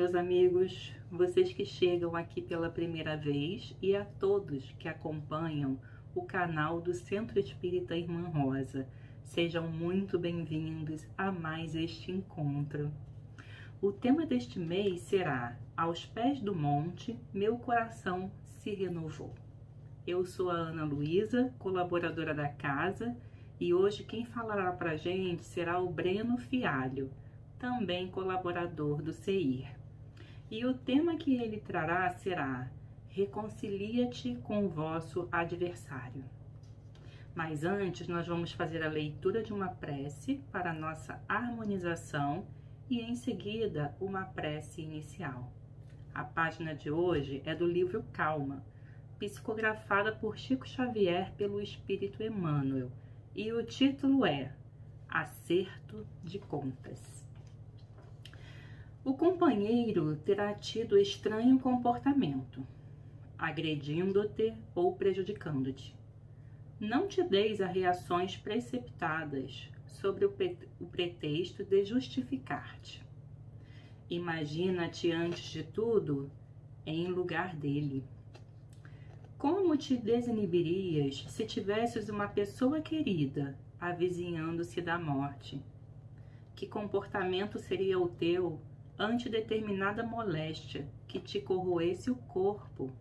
meus amigos, vocês que chegam aqui pela primeira vez e a todos que acompanham o canal do Centro Espírita Irmã Rosa. Sejam muito bem-vindos a mais este encontro. O tema deste mês será Aos Pés do Monte, Meu Coração se Renovou. Eu sou a Ana Luísa, colaboradora da casa, e hoje quem falará pra gente será o Breno Fialho, também colaborador do CEIR. E o tema que ele trará será Reconcilia-te com o vosso adversário. Mas antes nós vamos fazer a leitura de uma prece para a nossa harmonização e em seguida uma prece inicial. A página de hoje é do livro Calma, psicografada por Chico Xavier pelo Espírito Emmanuel, e o título é Acerto de Contas. O companheiro terá tido estranho comportamento, agredindo-te ou prejudicando-te. Não te deis a reações precipitadas sobre o pretexto de justificar-te. Imagina-te antes de tudo em lugar dele. Como te desinibirias se tivesses uma pessoa querida avizinhando-se da morte? Que comportamento seria o teu ante determinada moléstia que te corroesse o corpo,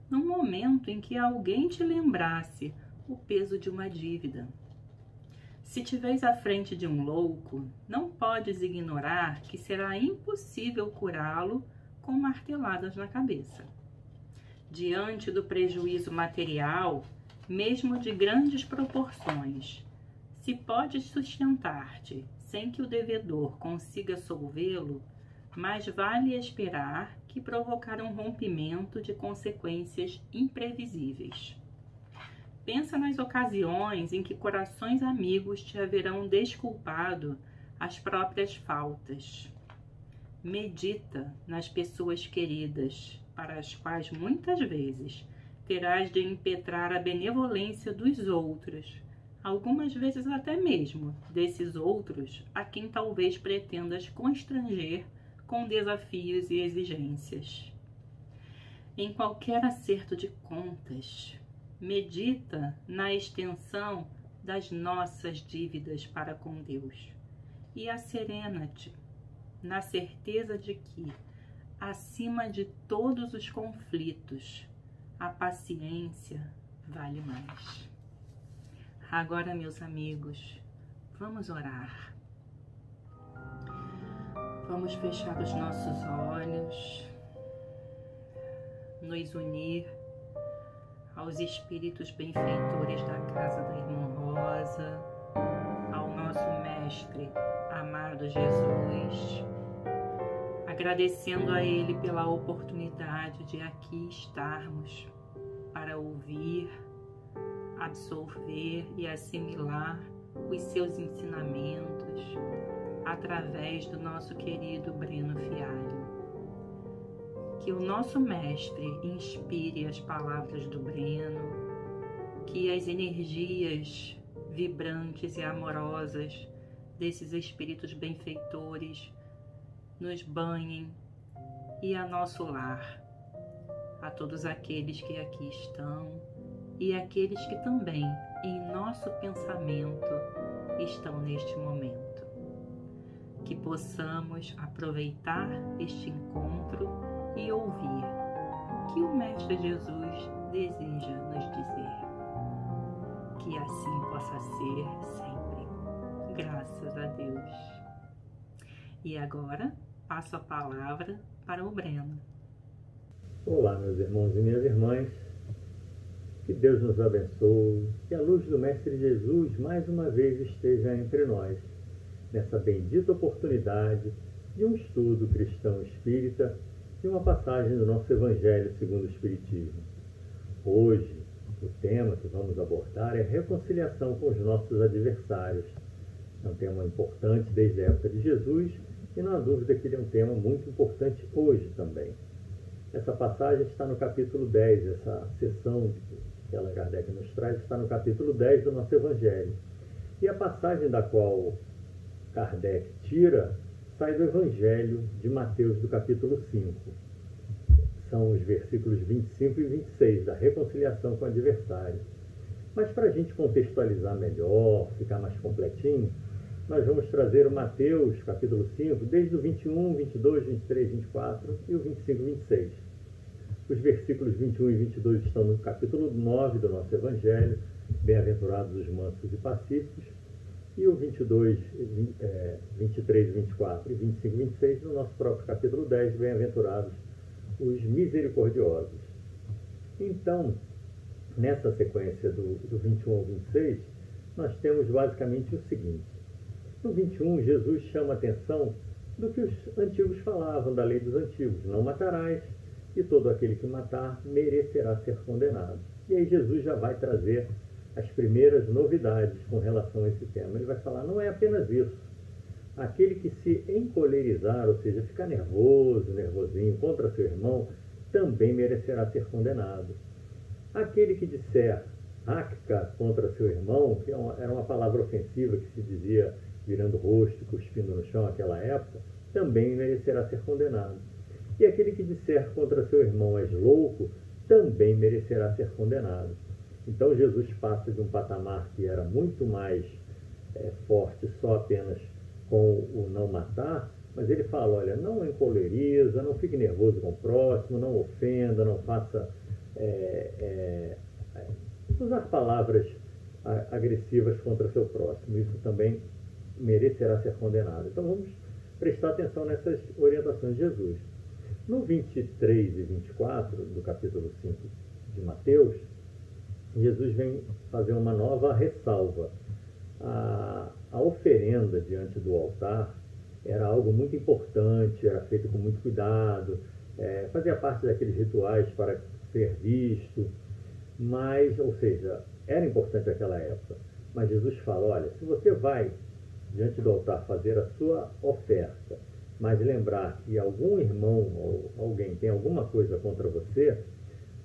no momento em que alguém te lembrasse o peso de uma dívida? Se tiveres à frente de um louco, não podes ignorar que será impossível curá-lo com marteladas na cabeça. Diante do prejuízo material, mesmo de grandes proporções, se podes sustentar-te sem que o devedor consiga solvê-lo, mais vale esperar que provocar um rompimento de consequências imprevisíveis. Pensa nas ocasiões em que corações amigos te haverão desculpado as próprias faltas. Medita nas pessoas queridas, para as quais muitas vezes terás de impetrar a benevolência dos outros, algumas vezes até mesmo desses outros a quem talvez pretendas constranger com desafios e exigências. Em qualquer acerto de contas, medita na extensão das nossas dívidas para com Deus e asserena-te na certeza de que, acima de todos os conflitos, a paciência vale mais. Agora, meus amigos, vamos orar. Vamos fechar os nossos olhos, nos unir aos espíritos benfeitores da casa da Irmã Rosa, ao nosso Mestre amado Jesus, agradecendo a Ele pela oportunidade de aqui estarmos para ouvir, absorver e assimilar os seus ensinamentos através do nosso querido Breno Fialho. Que o nosso Mestre inspire as palavras do Breno, que as energias vibrantes e amorosas desses espíritos benfeitores nos banhem e a nosso lar, a todos aqueles que aqui estão e aqueles que também em nosso pensamento estão neste momento. Que possamos aproveitar este encontro e ouvir o que o Mestre Jesus deseja nos dizer. Que assim possa ser sempre, graças a Deus. E agora passo a palavra para o Breno. Olá, meus irmãos e minhas irmãs. Que Deus nos abençoe, que a luz do Mestre Jesus mais uma vez esteja entre nós, nessa bendita oportunidade de um estudo cristão espírita e uma passagem do nosso Evangelho segundo o Espiritismo. Hoje, o tema que vamos abordar é reconciliação com os nossos adversários. É um tema importante desde a época de Jesus e não há dúvida que ele é um tema muito importante hoje também. Essa passagem está no capítulo 10, essa sessão que Allan Kardec nos traz está no capítulo 10 do nosso Evangelho. E a passagem da qual Kardec tira extrai do Evangelho de Mateus, do capítulo 5. São os versículos 25 e 26, da reconciliação com o adversário. Mas para a gente contextualizar melhor, ficar mais completinho, nós vamos trazer o Mateus, capítulo 5, desde o 21, 22, 23, 24 e o 25 e 26. Os versículos 21 e 22 estão no capítulo 9 do nosso Evangelho, bem-aventurados os mansos e pacíficos, e o 22, 23, 24 e 25 e 26 no nosso próprio capítulo 10, bem-aventurados os misericordiosos. Então, nessa sequência do 21 ao 26, nós temos basicamente o seguinte. No 21, Jesus chama a atenção do que os antigos falavam, da lei dos antigos: não matarás, e todo aquele que matar merecerá ser condenado. E aí Jesus já vai trazer as primeiras novidades com relação a esse tema. Ele vai falar, não é apenas isso. Aquele que se encolerizar, ou seja, ficar nervosinho contra seu irmão, também merecerá ser condenado. Aquele que disser acca contra seu irmão, que era uma palavra ofensiva que se dizia virando rosto, cuspindo no chão naquela época, também merecerá ser condenado. E aquele que disser contra seu irmão és louco, também merecerá ser condenado. Então Jesus passa de um patamar que era muito mais forte só apenas com o não matar, mas ele fala, olha, não encoleriza, não fique nervoso com o próximo, não ofenda, não faça usar palavras agressivas contra seu próximo. Isso também merecerá ser condenado. Então vamos prestar atenção nessas orientações de Jesus. No 23 e 24 do capítulo 5 de Mateus, Jesus vem fazer uma nova ressalva. A oferenda diante do altar era algo muito importante, era feito com muito cuidado, fazia parte daqueles rituais para ser visto, mas, ou seja, era importante naquela época. Mas Jesus fala, olha, se você vai diante do altar fazer a sua oferta, mas lembrar que algum irmão ou alguém tem alguma coisa contra você,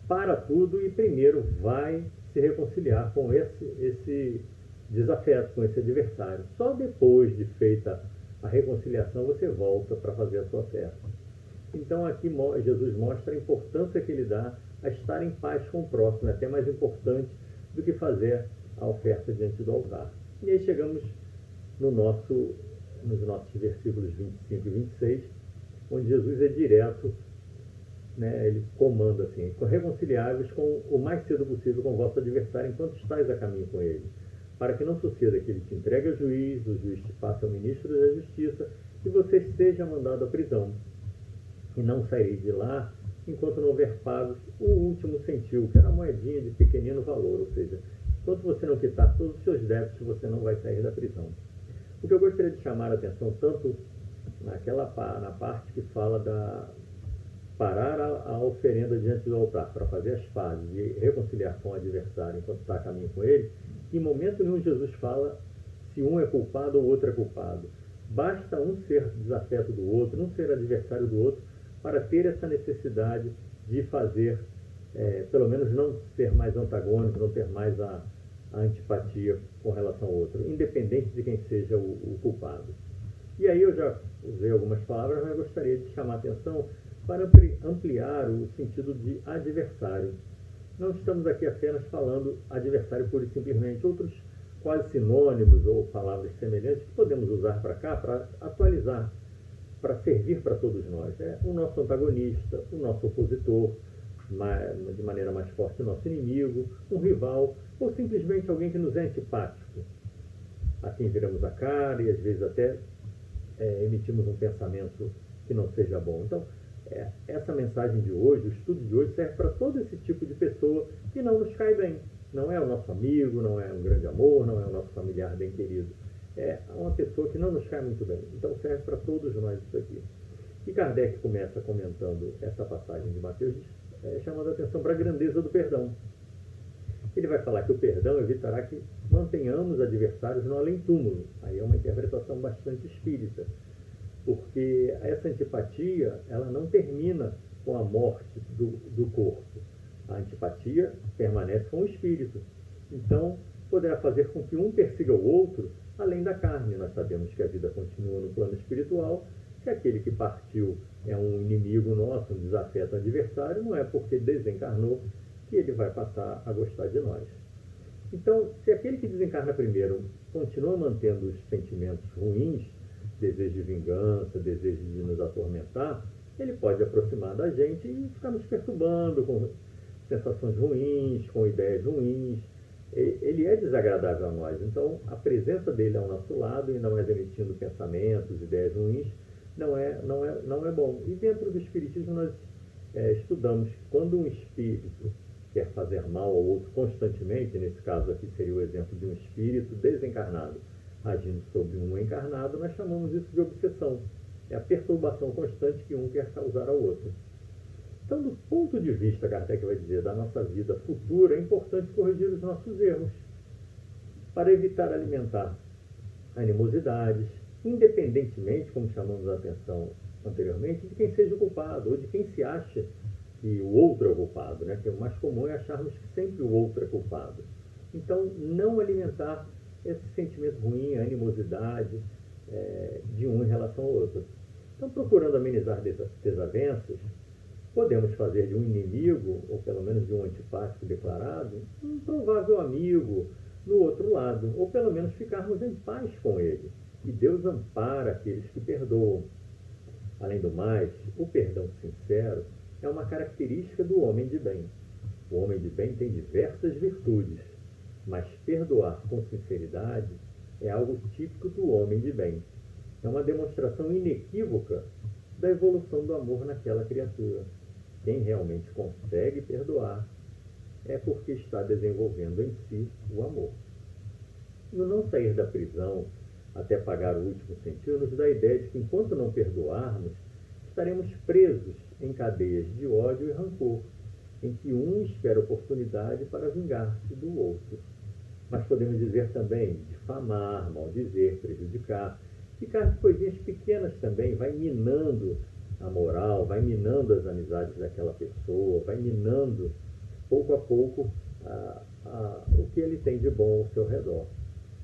para tudo e primeiro vai se reconciliar com esse desafeto, com esse adversário. Só depois de feita a reconciliação você volta para fazer a sua oferta. Então aqui Jesus mostra a importância que ele dá a estar em paz com o próximo, é até mais importante do que fazer a oferta diante do altar. E aí chegamos nos nossos versículos 25 e 26, onde Jesus é direto, ele comanda assim, reconciliai-vos com o mais cedo possível com o vosso adversário enquanto estáis a caminho com ele, para que não suceda que ele te entregue ao juiz, o juiz te passe ao ministro da justiça e você seja mandado à prisão. E não saireis de lá enquanto não houver pago o último centil, que era a moedinha de pequenino valor, ou seja, enquanto você não quitar todos os seus débitos, você não vai sair da prisão. O que eu gostaria de chamar a atenção, tanto na parte que fala da parar a oferenda diante do altar para fazer as pazes e reconciliar com o adversário enquanto está a caminho com ele, em momento nenhum Jesus fala se um é culpado ou o outro é culpado. Basta um ser desafeto do outro, um ser adversário do outro, para ter essa necessidade de fazer, pelo menos não ser mais antagônico, não ter mais a antipatia com relação ao outro, independente de quem seja o culpado. E aí eu já usei algumas palavras, mas eu gostaria de chamar a atenção para ampliar o sentido de adversário. Não estamos aqui apenas falando adversário pura e simplesmente, outros quase sinônimos ou palavras semelhantes que podemos usar para cá para atualizar, para servir para todos nós. O nosso antagonista, o nosso opositor, de maneira mais forte o nosso inimigo, um rival, ou simplesmente alguém que nos é antipático, a quem viramos a cara e às vezes até emitimos um pensamento que não seja bom. Então, essa mensagem de hoje, o estudo de hoje, serve para todo esse tipo de pessoa que não nos cai bem. Não é o nosso amigo, não é um grande amor, não é o nosso familiar bem querido. É uma pessoa que não nos cai muito bem. Então serve para todos nós isso aqui. E Kardec começa comentando essa passagem de Mateus, chamando a atenção para a grandeza do perdão. Ele vai falar que o perdão evitará que mantenhamos adversários no além-túmulo. Aí é uma interpretação bastante espírita, porque essa antipatia ela não termina com a morte do corpo. A antipatia permanece com o espírito. Então, poderá fazer com que um persiga o outro além da carne. Nós sabemos que a vida continua no plano espiritual Se aquele que partiu é um inimigo nosso, um desafeto adversário, não é porque desencarnou que ele vai passar a gostar de nós. Então, se aquele que desencarna primeiro continua mantendo os sentimentos ruins, desejo de vingança, desejo de nos atormentar, ele pode aproximar da gente e ficar nos perturbando com sensações ruins, com ideias ruins. Ele é desagradável a nós, então a presença dele ao nosso lado, ainda mais emitindo pensamentos, ideias ruins, não é bom. E dentro do Espiritismo nós estudamos que quando um espírito quer fazer mal ao outro constantemente, nesse caso aqui seria o exemplo de um espírito desencarnado agindo sobre um encarnado, nós chamamos isso de obsessão. É a perturbação constante que um quer causar ao outro. Então, do ponto de vista, Kardec vai dizer, da nossa vida futura, é importante corrigir os nossos erros, para evitar alimentar animosidades, independentemente, como chamamos a atenção anteriormente, de quem seja o culpado, ou de quem se acha que o outro é o culpado, né? Que o mais comum é acharmos que sempre o outro é culpado. Então, não alimentar esse sentimento ruim, a animosidade de um em relação ao outro. Então, procurando amenizar desavenças, podemos fazer de um inimigo, ou pelo menos de um antipático declarado, um provável amigo no outro lado, ou pelo menos ficarmos em paz com ele. E Deus ampara aqueles que perdoam. Além do mais, o perdão sincero é uma característica do homem de bem. O homem de bem tem diversas virtudes, mas perdoar com sinceridade é algo típico do homem de bem. É uma demonstração inequívoca da evolução do amor naquela criatura. Quem realmente consegue perdoar é porque está desenvolvendo em si o amor. No não sair da prisão até pagar o último centavo, nos dá a ideia de que enquanto não perdoarmos, estaremos presos em cadeias de ódio e rancor, em que um espera oportunidade para vingar-se do outro. Mas podemos dizer também difamar, maldizer, prejudicar. Ficar de coisinhas pequenas também vai minando a moral, vai minando as amizades daquela pessoa, vai minando pouco a pouco o que ele tem de bom ao seu redor.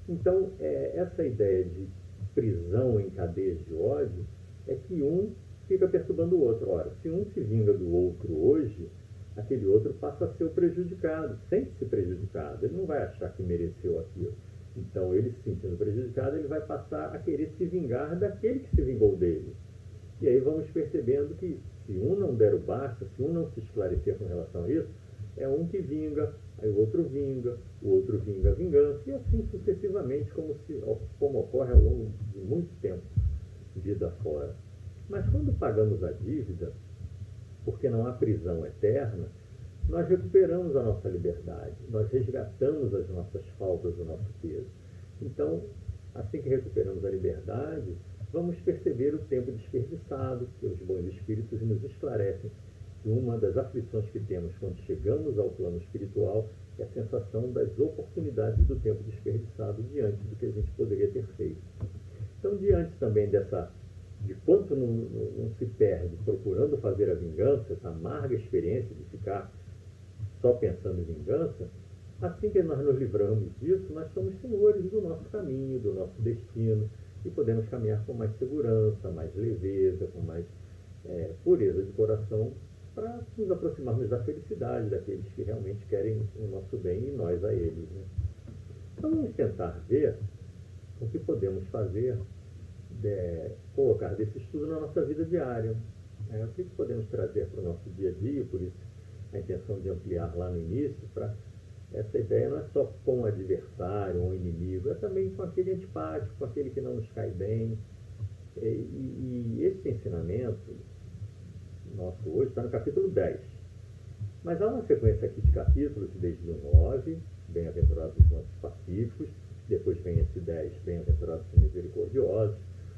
Então, essa ideia de prisão em cadeias de ódio é que um fica perturbando o outro. Ora, se um se vinga do outro hoje, aquele outro passa a ser o prejudicado, sente-se prejudicado, ele não vai achar que mereceu aquilo. Então, ele se sentindo prejudicado, ele vai passar a querer se vingar daquele que se vingou dele. E aí vamos percebendo que se um não der o basta, se um não se esclarecer com relação a isso, é um que vinga, aí o outro vinga a vingança, e assim sucessivamente, como ocorre ao longo de muito tempo, vida fora. Mas quando pagamos a dívida, porque não há prisão eterna, nós recuperamos a nossa liberdade, nós resgatamos as nossas faltas, o nosso peso. Então, assim que recuperamos a liberdade, vamos perceber o tempo desperdiçado, que os bons espíritos nos esclarecem que uma das aflições que temos quando chegamos ao plano espiritual é a sensação das oportunidades do tempo desperdiçado diante do que a gente poderia ter feito. Então, diante também de quanto não se perde procurando fazer a vingança, essa amarga experiência de ficar só pensando em vingança, assim que nós nos livramos disso, nós somos senhores do nosso caminho, do nosso destino, e podemos caminhar com mais segurança, mais leveza, com mais pureza de coração, para nos aproximarmos da felicidade daqueles que realmente querem o nosso bem e nós a eles. Né? Então vamos tentar ver o que podemos fazer, colocar desse estudo na nossa vida diária. O que podemos trazer para o nosso dia a dia, por isso a intenção de ampliar lá no início, para essa ideia não é só com o adversário ou o inimigo, é também com aquele antipático, com aquele que não nos cai bem. E esse ensinamento nosso hoje está no capítulo 10. Mas há uma sequência aqui de capítulos, desde o 9, bem-aventurados os mansos pacíficos, depois vem esse 10, bem-aventurados os misericordiosos.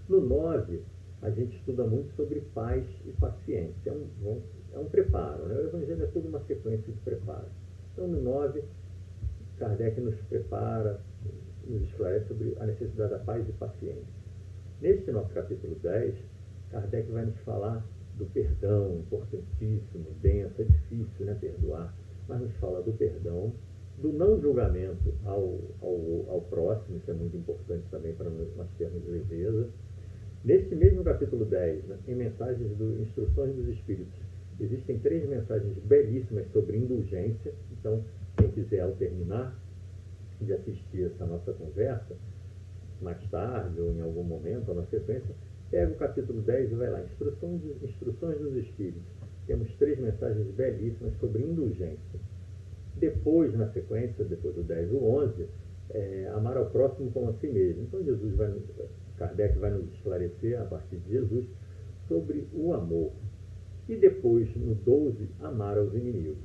No 9, a gente estuda muito sobre paz e paciência. É um preparo, né? O Evangelho é toda uma sequência de preparo. Então, no 9, Kardec nos prepara, nos esclarece sobre a necessidade da paz e paciência. Neste nosso capítulo 10, Kardec vai nos falar do perdão, importantíssimo, denso, é difícil, né, perdoar, mas nos fala do perdão, do não julgamento ao próximo, isso é muito importante também para nós termos leveza, Neste mesmo capítulo 10, né, em Instruções dos Espíritos, existem 3 mensagens belíssimas sobre indulgência. Então, quem quiser, ao terminar de assistir essa nossa conversa, mais tarde ou em algum momento, ou na sequência, pega o capítulo 10 e vai lá, Instruções dos Espíritos. Temos 3 mensagens belíssimas sobre indulgência. Depois, na sequência, depois do 10 o 11, amar ao próximo como a si mesmo. Então, Kardec vai nos esclarecer, a partir de Jesus, sobre o amor. E depois, no 12, amar aos inimigos.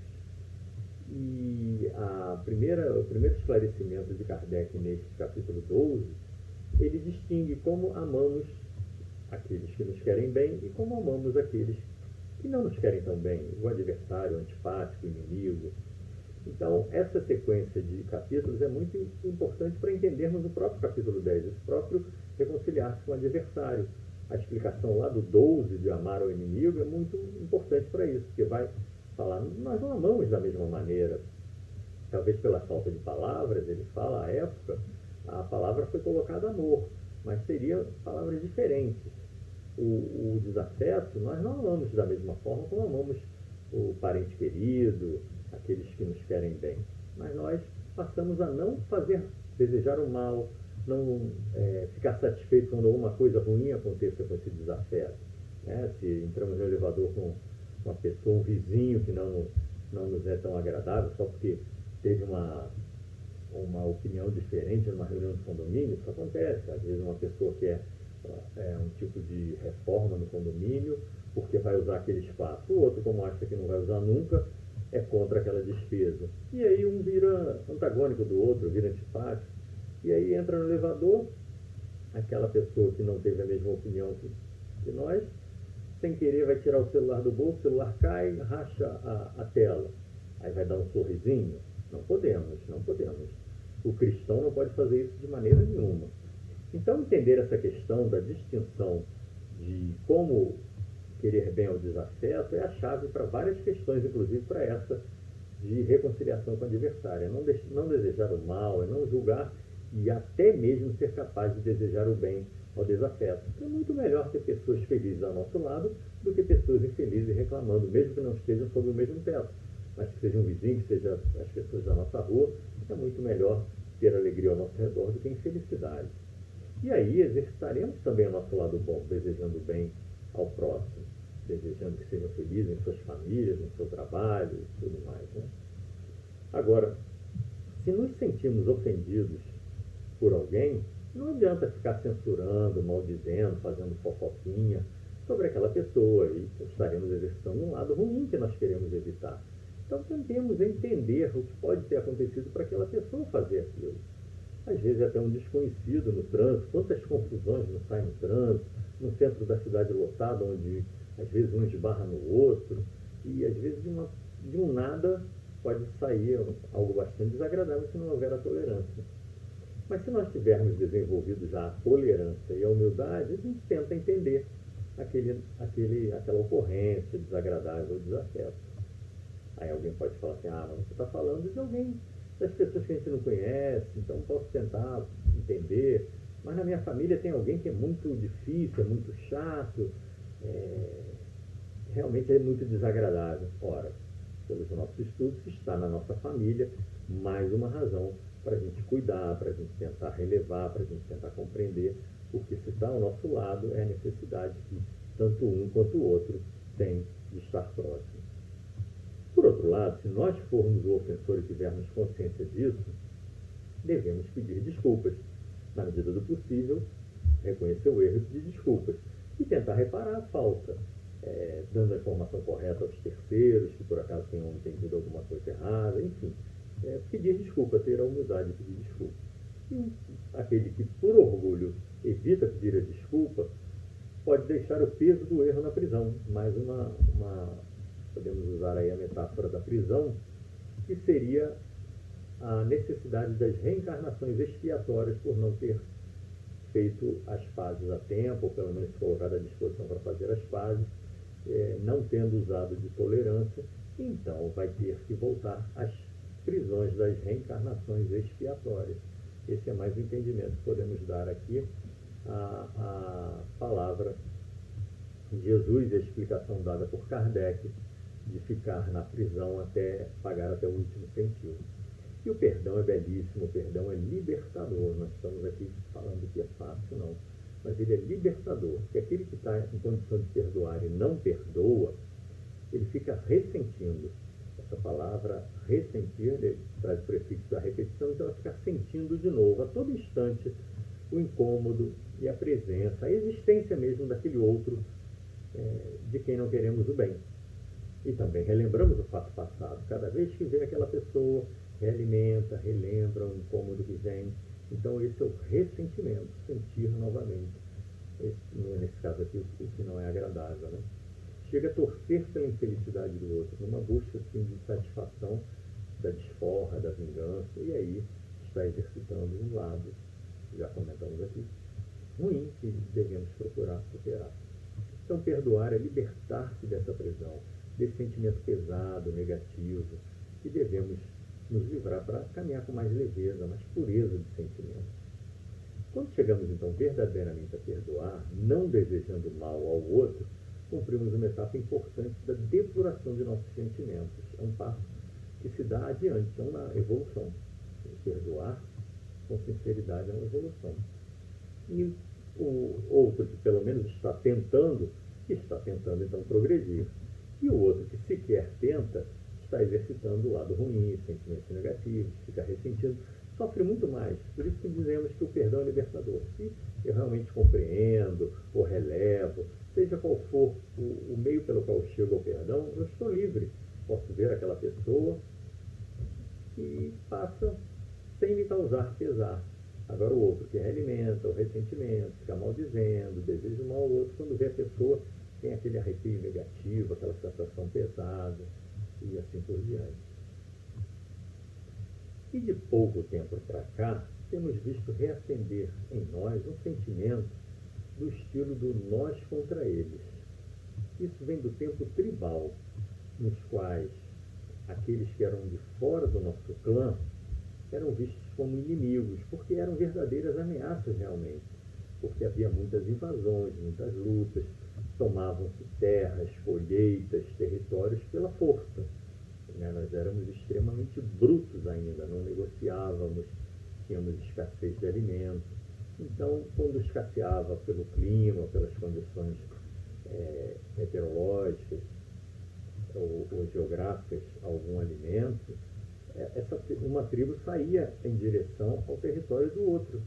E o primeiro esclarecimento de Kardec neste capítulo 12, ele distingue como amamos aqueles que nos querem bem e como amamos aqueles que não nos querem tão bem, o adversário, o antipático, o inimigo. Então, essa sequência de capítulos é muito importante para entendermos o próprio capítulo 10, esse próprio reconciliar-se com o adversário. A explicação lá do 12 de amar ao inimigo é muito importante para isso, porque vai falar, nós não amamos da mesma maneira. Talvez pela falta de palavras, ele fala, à época, a palavra foi colocada amor, mas seriam palavras diferentes. O desafeto, nós não amamos da mesma forma como amamos o parente querido, aqueles que nos querem bem. Mas nós passamos a não desejar o mal, não ficar satisfeito quando alguma coisa ruim aconteça com esse desafeto. Se entramos no elevador com uma pessoa, um vizinho que não nos é tão agradável, só porque teve uma opinião diferente numa reunião de condomínio, isso acontece. Às vezes uma pessoa quer um tipo de reforma no condomínio porque vai usar aquele espaço. O outro, como acha que não vai usar nunca, é contra aquela despesa. E aí um vira antagônico do outro, vira antipático. E aí entra no elevador, aquela pessoa que não teve a mesma opinião que nós, sem querer vai tirar o celular do bolso, o celular cai, racha a tela. Aí vai dar um sorrisinho. Não podemos. O cristão não pode fazer isso de maneira nenhuma. Então, entender essa questão da distinção de como querer bem ao desafeto é a chave para várias questões, inclusive para essa de reconciliação com o adversário. É não desejar o mal, é não julgar e até mesmo ser capaz de desejar o bem ao desafeto. É muito melhor ter pessoas felizes ao nosso lado do que pessoas infelizes reclamando, mesmo que não estejam sob o mesmo teto. Mas que seja um vizinho, que seja as pessoas da nossa rua, é muito melhor ter alegria ao nosso redor do que infelicidade. E aí exercitaremos também o nosso lado bom, desejando o bem ao próximo, desejando que sejam felizes em suas famílias, no seu trabalho e tudo mais. Né? Agora, se nos sentimos ofendidos por alguém, não adianta ficar censurando, maldizendo, fazendo fofoquinha sobre aquela pessoa, e estaremos exercitando um lado ruim que nós queremos evitar. Então tentemos entender o que pode ter acontecido para aquela pessoa fazer aquilo. Às vezes até um desconhecido no trânsito, quantas confusões não saem no trânsito, no centro da cidade lotado, onde às vezes um esbarra no outro, e às vezes de um nada pode sair algo bastante desagradável se não houver a tolerância. Mas se nós tivermos desenvolvido já a tolerância e a humildade, a gente tenta entender aquela ocorrência desagradável, desafeto. Aí alguém pode falar assim, mas você está falando de alguém, das pessoas que a gente não conhece, então posso tentar entender, mas na minha família tem alguém que é muito difícil, é muito chato, realmente é muito desagradável. Ora, pelos nossos estudos, se está na nossa família, mais uma razão para a gente cuidar, para a gente tentar relevar, para a gente tentar compreender, porque se está ao nosso lado é a necessidade que tanto um quanto o outro tem de estar próximo. Por outro lado, se nós formos o ofensor e tivermos consciência disso, devemos pedir desculpas. Na medida do possível, reconhecer o erro e pedir desculpas. E tentar reparar a falta, dando a informação correta aos terceiros, que por acaso tenham entendido alguma coisa errada, enfim. Pedir desculpa, ter a humildade de pedir desculpa. E aquele que, por orgulho, evita pedir a desculpa, pode deixar o peso do erro na prisão. Mais podemos usar aí a metáfora da prisão, que seria a necessidade das reencarnações expiatórias por não ter feito as pazes a tempo, ou pelo menos colocado à disposição para fazer as pazes, não tendo usado de tolerância, então vai ter que voltar às prisões das reencarnações expiatórias. Esse é mais o entendimento que podemos dar aqui a palavra de Jesus e a explicação dada por Kardec de ficar na prisão até pagar até o último centavo. E o perdão é belíssimo, o perdão é libertador. Nós estamos aqui falando que é fácil, não. Mas ele é libertador, porque aquele que está em condição de perdoar e não perdoa, ele fica ressentindo. Essa palavra ressentir, ele traz o prefixo da repetição, então ela fica sentindo de novo, a todo instante, o incômodo e a presença, a existência mesmo daquele outro de quem não queremos o bem. E também relembramos o fato passado. Cada vez que vê aquela pessoa, realimenta, relembra o incômodo que vem. Então esse é o ressentimento, sentir novamente. Nesse caso aqui, o que não é agradável, né? Chega a torcer pela infelicidade do outro, numa busca assim, de satisfação da desforra, da vingança, e aí está exercitando um lado, já comentamos aqui, ruim, que devemos procurar superar. Então perdoar é libertar-se dessa prisão, desse sentimento pesado, negativo, e devemos nos livrar para caminhar com mais leveza, mais pureza de sentimento. Quando chegamos então verdadeiramente a perdoar, não desejando mal ao outro, cumprimos uma etapa importante da depuração de nossos sentimentos. É um passo que se dá adiante, é uma evolução. Perdoar com sinceridade é uma evolução. E o outro que pelo menos está tentando então progredir. E o outro que sequer tenta, está exercitando o lado ruim, sentimentos negativos, fica ressentindo, sofre muito mais. Por isso que dizemos que o perdão é libertador. Se eu realmente compreendo ou relevo, seja qual for o meio pelo qual eu chego ao perdão, eu estou livre. Posso ver aquela pessoa e passa sem me causar pesar. Agora o outro que realimenta o ressentimento, fica maldizendo, deseja mal ao outro, quando vê a pessoa tem aquele arrepio negativo, aquela sensação pesada e assim por diante. E de pouco tempo para cá, temos visto reacender em nós um sentimento do estilo do nós contra eles. Isso vem do tempo tribal, nos quais aqueles que eram de fora do nosso clã eram vistos como inimigos, porque eram verdadeiras ameaças realmente, porque havia muitas invasões, muitas lutas, tomavam-se terras, colheitas, territórios pela força. Nós éramos extremamente brutos ainda, não negociávamos, tínhamos escassez de alimentos. Então, quando escasseava pelo clima, pelas condições meteorológicas ou geográficas algum alimento, uma tribo saía em direção ao território do outro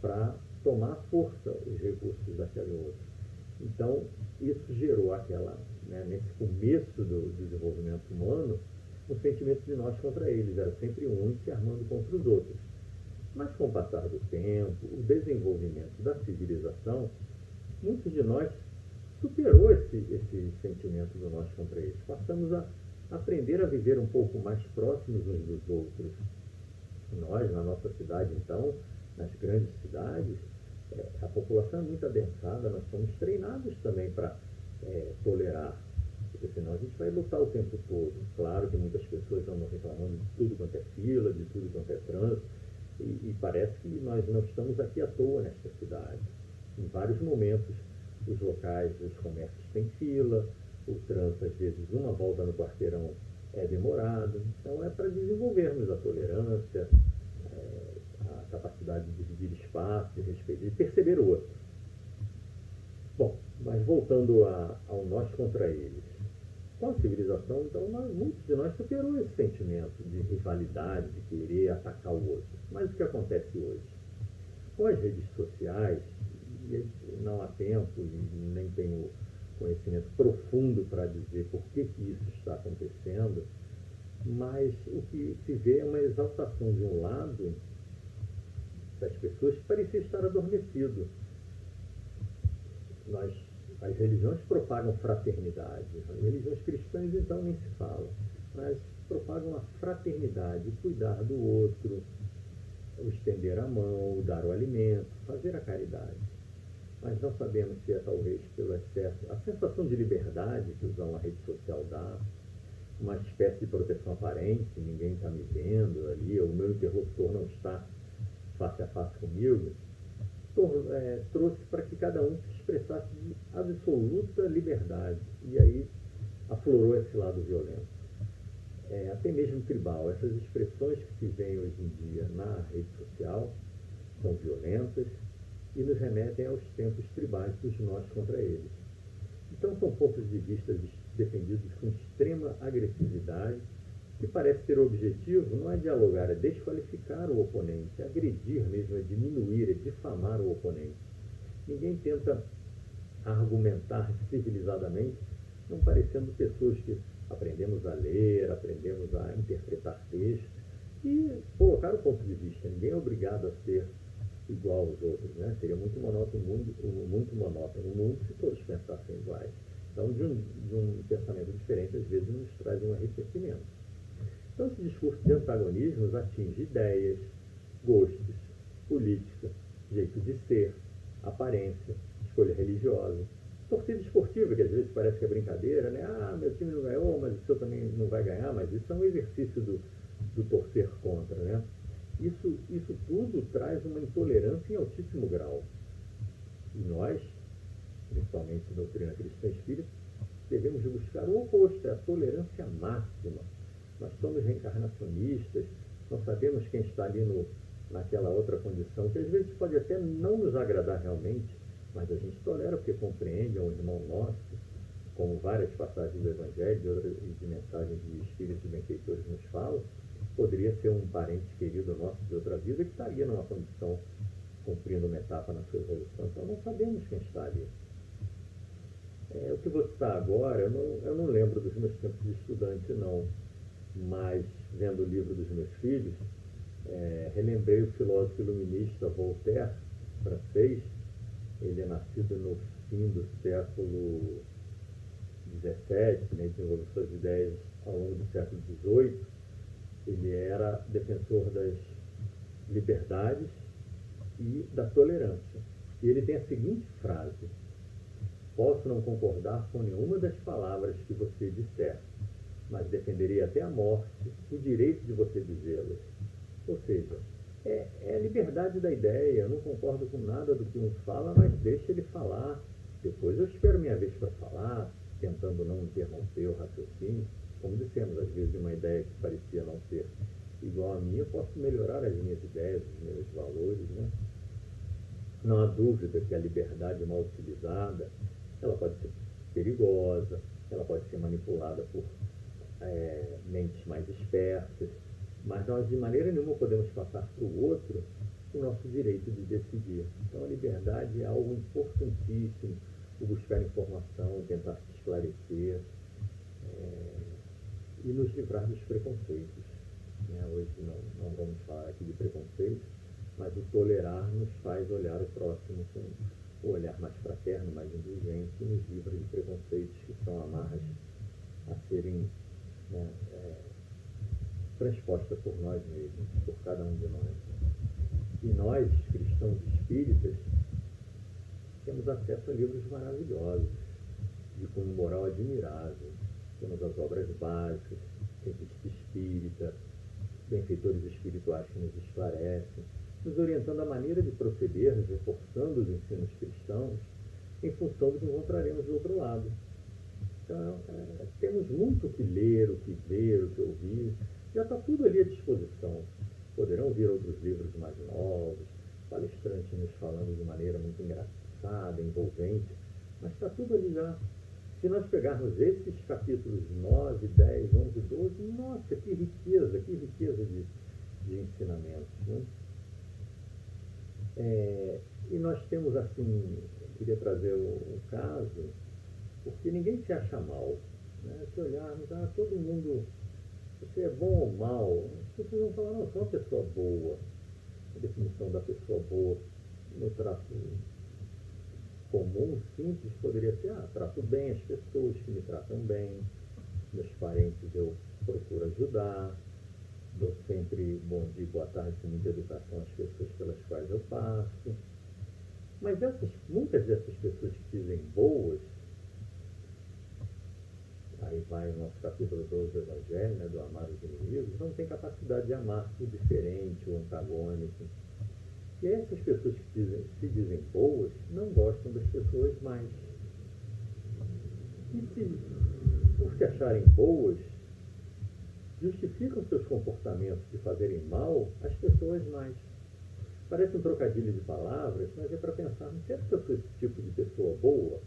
para tomar à força os recursos daquele outro. Então, isso gerou nesse começo do desenvolvimento humano, um sentimento de nós contra eles. Era sempre um se armando contra os outros. Mas com o passar do tempo, o desenvolvimento da civilização, muitos de nós superou esse sentimento do nós contra eles. Passamos a aprender a viver um pouco mais próximos uns dos outros. Nós, na nossa cidade, então, nas grandes cidades, a população é muito adensada, nós somos treinados também para tolerar, porque senão a gente vai lutar o tempo todo. Claro que muitas pessoas andam reclamando de tudo quanto é fila, de tudo quanto é trânsito, e parece que nós não estamos aqui à toa nesta cidade. Em vários momentos, os locais, os comércios têm fila, o trânsito, às vezes, uma volta no quarteirão é demorado. Então, é para desenvolvermos a tolerância, a capacidade de dividir espaço, de respeitar, de perceber o outro. Bom, mas voltando ao nós contra eles. Com a civilização, então, muitos de nós superou esse sentimento de rivalidade, de querer atacar o outro. Mas o que acontece hoje? Com as redes sociais, não há tempo e nem tenho conhecimento profundo para dizer por que isso está acontecendo, mas o que se vê é uma exaltação de um lado das pessoas que parecia estar adormecido. As religiões propagam fraternidade. As religiões cristãs, então, nem se fala. Mas propagam a fraternidade, cuidar do outro, o estender a mão, dar o alimento, fazer a caridade. Mas não sabemos se é talvez pelo excesso, a sensação de liberdade que a rede social dá, uma espécie de proteção aparente, ninguém está me vendo ali, o meu interlocutor não está face a face comigo, trouxe para que cada um se expressasse de absoluta liberdade. E aí aflorou esse lado violento. Até mesmo tribal. Essas expressões que se veem hoje em dia na rede social são violentas e nos remetem aos tempos tribais dos nós contra eles. Então são pontos de vista defendidos com extrema agressividade, que parece ter o objetivo não é dialogar, é desqualificar o oponente, é agredir mesmo, é diminuir, é difamar o oponente. Ninguém tenta argumentar civilizadamente, não parecendo pessoas que aprendemos a ler, aprendemos a interpretar textos e colocar o ponto de vista. Ninguém é obrigado a ser igual aos outros, né? Seria muito monótono o mundo se todos pensassem iguais. Então, de um pensamento diferente, às vezes, nos traz um arrependimento. Então, esse discurso de antagonismos atinge ideias, gostos, política, jeito de ser, aparência, escolha religiosa, torcida esportiva, que às vezes parece que é brincadeira, né? Ah, meu time não ganhou, mas o seu também não vai ganhar, mas isso é um exercício do torcer contra, né? Isso tudo traz uma intolerância em altíssimo grau. E nós, principalmente a doutrina cristã espírita, devemos buscar o oposto, é a tolerância máxima. Nós somos reencarnacionistas, nós sabemos quem está ali naquela outra condição, que às vezes pode até não nos agradar realmente, mas a gente tolera porque compreende, é um irmão nosso, como várias passagens do Evangelho e de mensagens de espíritos benfeitores nos falam, poderia ser um parente querido nosso de outra vida que estaria numa condição cumprindo uma etapa na sua evolução. Então não sabemos quem está ali. O que vou citar agora, eu não lembro dos meus tempos de estudante, não, mas vendo o livro dos meus filhos, relembrei o filósofo iluminista Voltaire, francês. Ele é nascido no fim do século XVII, né, desenvolveu suas ideias ao longo do século XVIII. Ele era defensor das liberdades e da tolerância. E ele tem a seguinte frase: posso não concordar com nenhuma das palavras que você disser, mas defenderei até a morte o direito de você dizê-las. Ou seja, é a liberdade da ideia. Eu não concordo com nada do que um fala, mas deixa ele falar. Depois eu espero minha vez para falar, tentando não interromper o raciocínio. Como dissemos, às vezes uma ideia que parecia não ser igual a minha, eu posso melhorar as minhas ideias, os meus valores, né? Não há dúvida que a liberdade mal utilizada, ela pode ser perigosa, ela pode ser manipulada por mentes mais espertas, mas nós de maneira nenhuma podemos passar para o outro o nosso direito de decidir. Então a liberdade é algo importantíssimo, o buscar informação, o tentar se esclarecer e nos livrar dos preconceitos. Hoje não vamos falar aqui de preconceitos, mas o tolerar nos faz olhar o próximo com o olhar mais fraterno, mais indulgente, e nos livra de preconceitos que são amarras a serem transpostas por nós mesmos, por cada um de nós. E nós, cristãos espíritas, temos acesso a livros maravilhosos, de cunho moral admirável. Temos as obras básicas, Revista Espírita, benfeitores espirituais que nos esclarecem, nos orientando a maneira de proceder, nos reforçando os ensinos cristãos, em função do que encontraremos do outro lado. Então, temos muito o que ler, o que ver, o que ouvir, já está tudo ali à disposição. Poderão vir outros livros mais novos, palestrantes nos falando de maneira muito engraçada, envolvente, mas está tudo ali já. Se nós pegarmos esses capítulos 9, 10, 11, 12, nossa, que riqueza de ensinamentos, né? E nós temos assim, queria trazer um caso, porque ninguém se acha mal, né? Se olharmos, todo mundo, você é bom ou mal, as pessoas vão falar, não, eu sou uma pessoa boa. A definição da pessoa boa no trato comum, simples, poderia ser, trato bem as pessoas que me tratam bem, meus parentes eu procuro ajudar, dou sempre bom dia, boa tarde, com muita educação às pessoas pelas quais eu passo. Mas muitas dessas pessoas que dizem boas, aí vai o nosso capítulo 12 do Evangelho, né, do amar os inimigos, não tem capacidade de amar o diferente, o antagônico. E essas pessoas que se dizem boas não gostam das pessoas más. E por se acharem boas, justificam seus comportamentos de fazerem mal às pessoas más. Parece um trocadilho de palavras, mas é para pensar, não será que eu sou esse tipo de pessoa boa?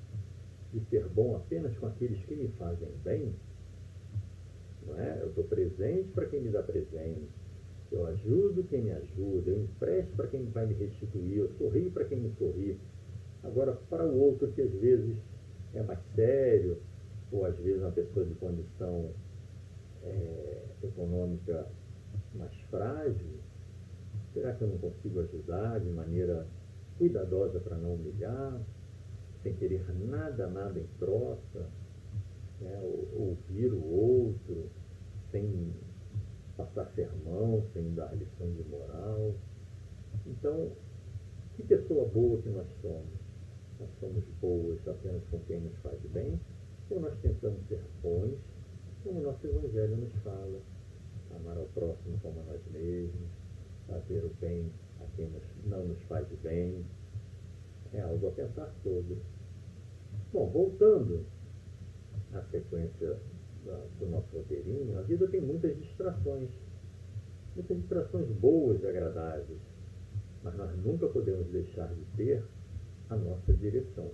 De ser bom apenas com aqueles que me fazem bem? Não é? Eu estou presente para quem me dá presente. Eu ajudo quem me ajuda, eu empresto para quem vai me restituir, eu sorrio para quem me sorri. Agora, para o outro que às vezes é mais sério, ou às vezes uma pessoa de condição econômica mais frágil, será que eu não consigo ajudar de maneira cuidadosa para não humilhar, sem querer nada em troca, né? Ouvir o outro, sem passar sermão, sem dar lição de moral? Então, que pessoa boa que nós somos? Nós somos boas apenas com quem nos faz bem? Ou nós tentamos ser bons, como o nosso Evangelho nos fala? Amar ao próximo como a nós mesmos, fazer o bem a quem não nos faz bem. É algo a pensar sobre. Bom, voltando à sequência do nosso roteirinho, a vida tem muitas distrações boas e agradáveis, mas nós nunca podemos deixar de ter a nossa direção,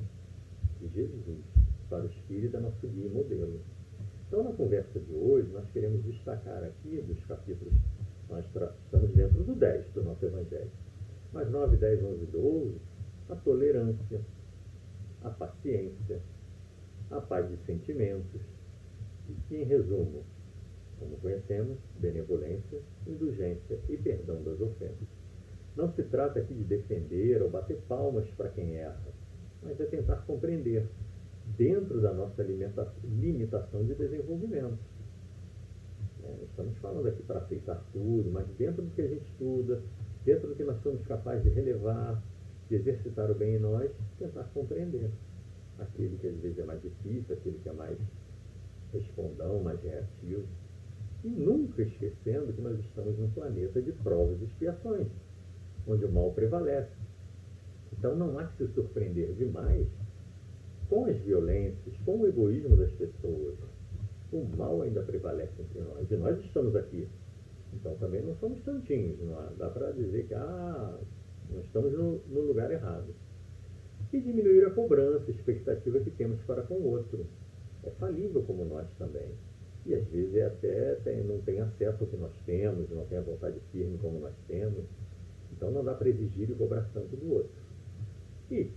de Jesus, para o Espírito, nosso guia e modelo. Então, na conversa de hoje, nós queremos destacar aqui dos capítulos, nós estamos dentro do 10 do nosso Evangelho, mas 9, 10, 11 e 12, a tolerância, a paciência, a paz de sentimentos, e, em resumo, como conhecemos, benevolência, indulgência e perdão das ofensas. Não se trata aqui de defender ou bater palmas para quem erra, mas é tentar compreender, dentro da nossa limitação de desenvolvimento. Estamos falando aqui para aceitar tudo, mas dentro do que a gente estuda, dentro do que nós somos capazes de relevar, de exercitar o bem em nós, tentar compreender aquele que às vezes é mais difícil, aquele que é mais respondão, mais reativo. E nunca esquecendo que nós estamos num planeta de provas e expiações, onde o mal prevalece. Então não há que se surpreender demais com as violências, com o egoísmo das pessoas. O mal ainda prevalece entre nós. E nós estamos aqui. Então também não somos tantinhos. Não dá para dizer que nós estamos no lugar errado. E diminuir a cobrança, a expectativa que temos para com o outro. É falível como nós também. E às vezes não tem acesso ao que nós temos, não tem a vontade firme como nós temos. Então não dá para exigir e cobrar tanto do outro. E,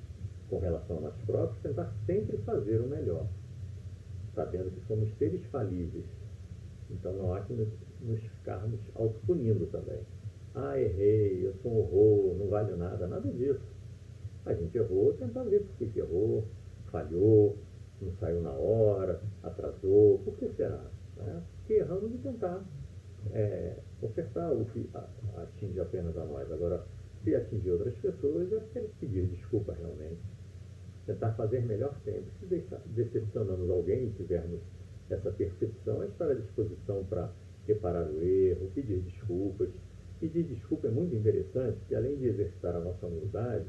com relação a nós próprios, tentar sempre fazer o melhor, sabendo que somos seres falíveis. Então não há que nos ficarmos autopunindo também. Errei, eu sou um horror, não valho nada, nada disso. A gente errou, tentar ver por que errou, falhou, não saiu na hora, atrasou, por que será? Porque erramos de tentar consertar o que atinge apenas a nós. Agora, se atingir outras pessoas, é pedir desculpa realmente. Tentar fazer melhor sempre. Se decepcionamos alguém e tivermos essa percepção, é estar à disposição para reparar o erro, pedir desculpas. Pedir desculpa é muito interessante, porque além de exercitar a nossa humildade,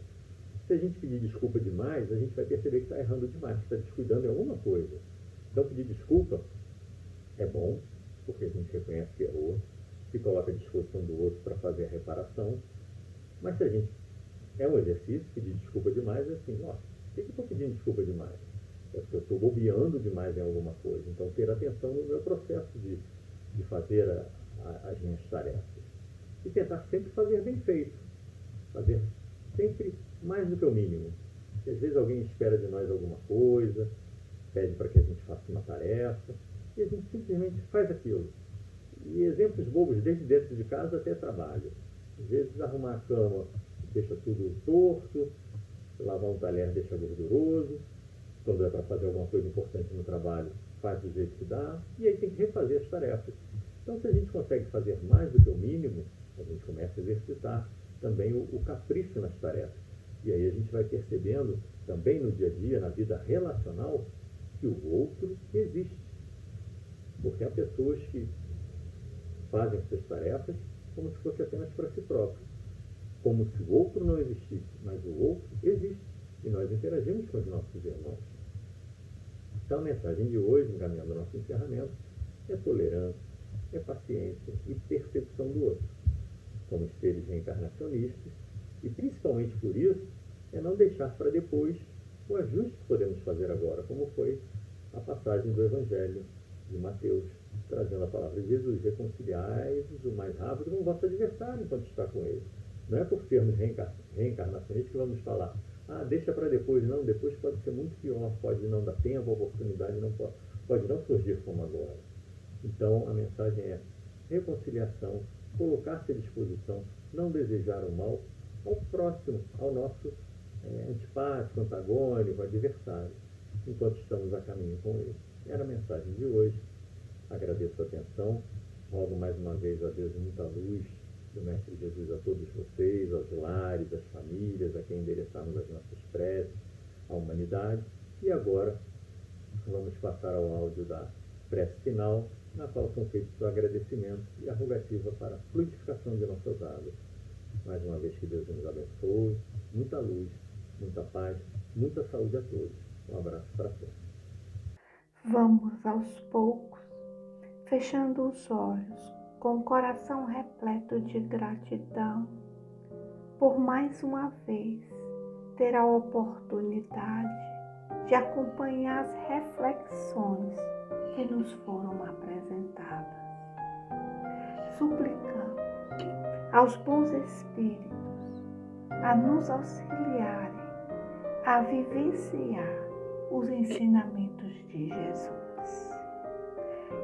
se a gente pedir desculpa demais, a gente vai perceber que está errando demais, que está descuidando em alguma coisa. Então, pedir desculpa é bom, porque a gente reconhece que errou, se coloca à disposição do outro para fazer a reparação. Mas se a gente é um exercício, pedir desculpa demais, é assim, nossa, por que eu estou pedindo desculpa demais? É porque eu estou bobeando demais em alguma coisa. Então, ter atenção no meu processo de fazer as minhas tarefas. E tentar sempre fazer bem feito. Fazer sempre mais do que o mínimo. Porque às vezes alguém espera de nós alguma coisa, pede para que a gente faça uma tarefa, e a gente simplesmente faz aquilo. E exemplos bobos, desde dentro de casa até trabalho. Às vezes arrumar a cama deixa tudo torto, lavar um talher deixa gorduroso, quando é para fazer alguma coisa importante no trabalho, faz do jeito que dá, e aí tem que refazer as tarefas. Então, se a gente consegue fazer mais do que o mínimo, a gente começa a exercitar também o capricho nas tarefas. E aí a gente vai percebendo também no dia a dia, na vida relacional, que o outro existe. Porque há pessoas que fazem essas tarefas como se fosse apenas para si próprio. como se o outro não existisse, mas o outro existe e nós interagimos com os nossos irmãos. Então a mensagem de hoje, encaminhando o nosso encerramento, é tolerância, é paciência e percepção do outro. Somos seres reencarnacionistas e principalmente por isso é não deixar para depois o ajuste que podemos fazer agora, como foi a passagem do Evangelho de Mateus, trazendo a palavra de Jesus: reconciliai-vos o mais rápido com o vosso adversário enquanto está com ele. Não é por sermos reencarnacionistas que vamos falar, deixa para depois. Não, depois pode ser muito pior, pode não dar tempo, a oportunidade não pode não surgir como agora. Então a mensagem é reconciliação, colocar-se à disposição, não desejar o mal ao próximo, ao nosso antipático, antagônico, adversário, enquanto estamos a caminho com ele. Era a mensagem de hoje. Agradeço a atenção, rogo mais uma vez a Deus muita luz do Mestre Jesus a todos vocês, aos lares, às famílias, a quem endereçarmos as nossas preces, à humanidade. E agora vamos passar ao áudio da prece final, na qual são feitos o agradecimento e a rogativa para a fluidificação de nossas águas. Mais uma vez que Deus nos abençoe, muita luz, muita paz, muita saúde a todos. Um abraço para todos. Vamos aos poucos, fechando os olhos, com o coração repleto de gratidão, por mais uma vez ter a oportunidade de acompanhar as reflexões que nos foram apresentadas. Suplicamos aos bons espíritos a nos auxiliarem a vivenciar os ensinamentos de Jesus.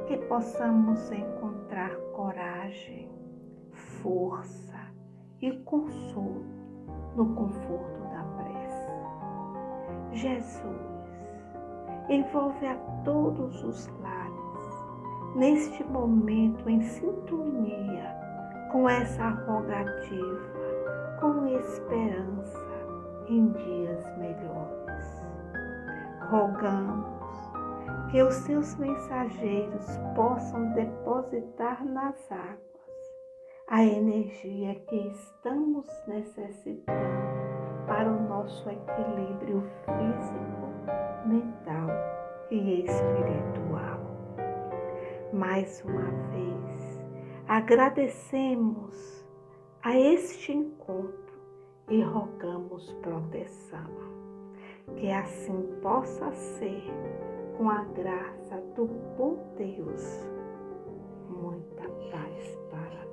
Que possamos encontrar coragem, força e consolo no conforto da prece. Jesus envolve a todos os lares neste momento em sintonia com essa rogativa, com esperança em dias melhores. Rogamos que os seus mensageiros possam depositar nas águas a energia que estamos necessitando para o nosso equilíbrio físico, mental e espiritual. Mais uma vez, agradecemos a este encontro e rogamos proteção. Que assim possa ser, com a graça do bom Deus. Muita paz para